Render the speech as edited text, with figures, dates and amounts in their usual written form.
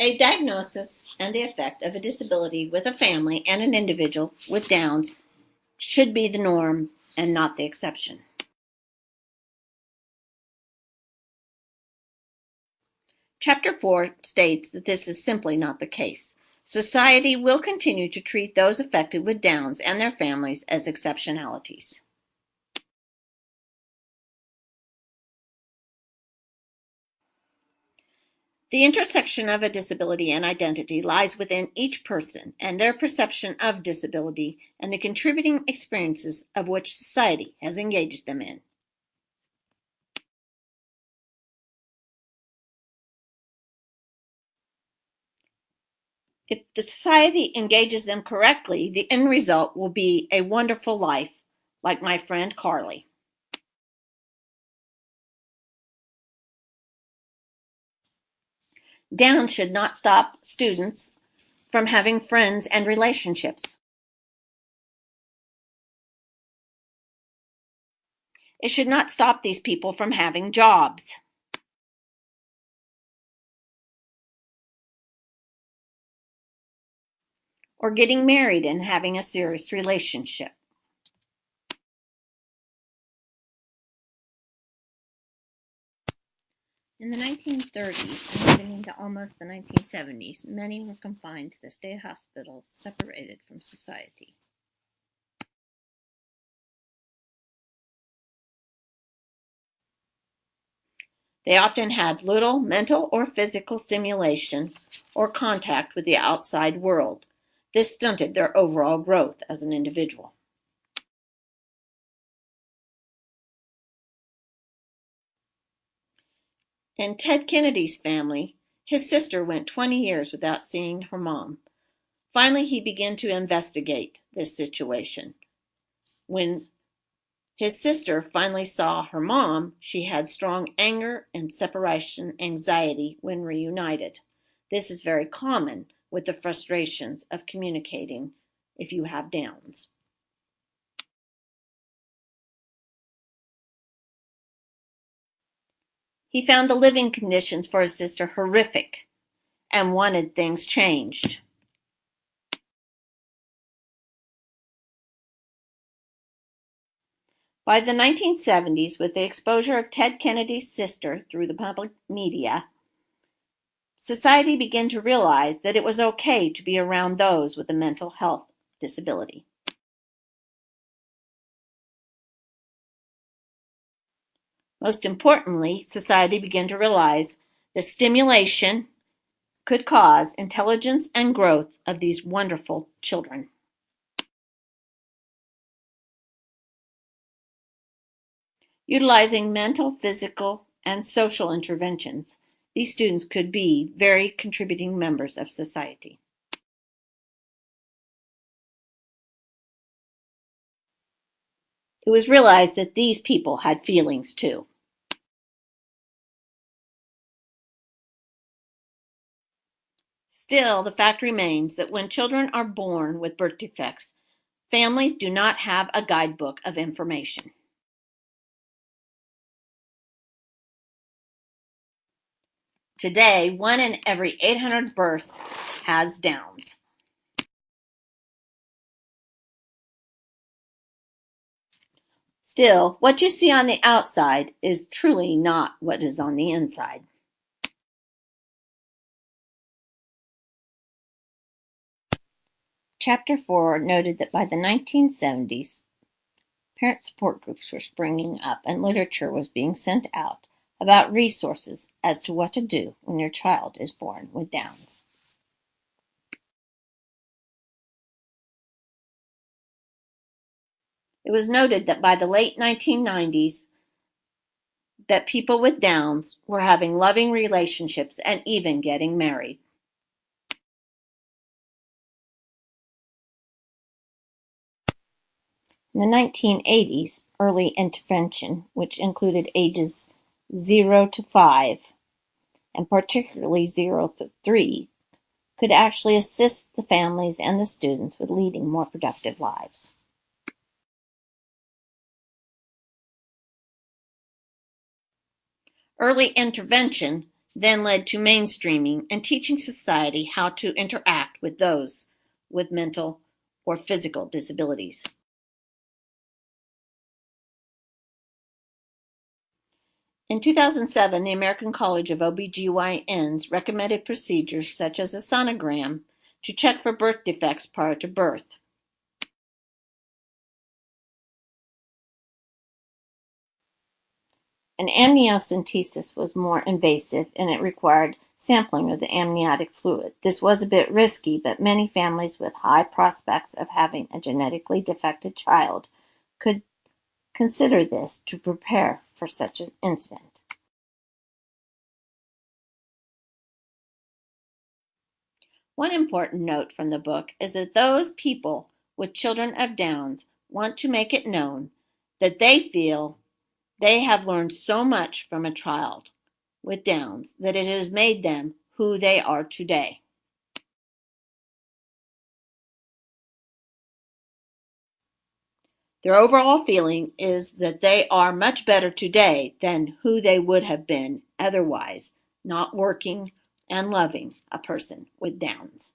A diagnosis and the effect of a disability with a family and an individual with Downs should be the norm and not the exception. Chapter 4 states that this is simply not the case. Society will continue to treat those affected with Downs and their families as exceptionalities. The intersection of a disability and identity lies within each person and their perception of disability and the contributing experiences of which society has engaged them in. If the society engages them correctly, the end result will be a wonderful life, like my friend Carly. Downs should not stop students from having friends and relationships. It should not stop these people from having jobs. Or getting married and having a serious relationship. In the 1930s and moving into almost the 1970s, many were confined to the state hospitals, separated from society. They often had little mental or physical stimulation or contact with the outside world. This stunted their overall growth as an individual. In Ted Kennedy's family, his sister went 20 years without seeing her mom. Finally, he began to investigate this situation. When his sister finally saw her mom, she had strong anger and separation anxiety when reunited. This is very common with the frustrations of communicating if you have Downs. He found the living conditions for his sister horrific and wanted things changed. By the 1970s, with the exposure of Ted Kennedy's sister through the public media, society began to realize that it was okay to be around those with a mental health disability. Most importantly, society began to realize the stimulation could cause intelligence and growth of these wonderful children. Utilizing mental, physical, and social interventions, these students could be very contributing members of society. It was realized that these people had feelings too. Still, the fact remains that when children are born with birth defects, families do not have a guidebook of information. Today, 1 in every 800 births has Downs. Still, what you see on the outside is truly not what is on the inside. Chapter 4 noted that by the 1970s, parent support groups were springing up and literature was being sent out about resources as to what to do when your child is born with Downs. It was noted that by the late 1990s, that people with Downs were having loving relationships and even getting married. In the 1980s, early intervention, which included ages 0 to 5, and particularly 0 to 3, could actually assist the families and the students with leading more productive lives. Early intervention then led to mainstreaming and teaching society how to interact with those with mental or physical disabilities. In 2007, the American College of OB/GYNs recommended procedures such as a sonogram to check for birth defects prior to birth. An amniocentesis was more invasive and it required sampling of the amniotic fluid. This was a bit risky, but many families with high prospects of having a genetically defective child could consider this to prepare for such an incident. One important note from the book is that those people with children of Downs want to make it known that they feel they have learned so much from a child with Downs that it has made them who they are today. Their overall feeling is that they are much better today than who they would have been otherwise, not working and loving a person with Downs.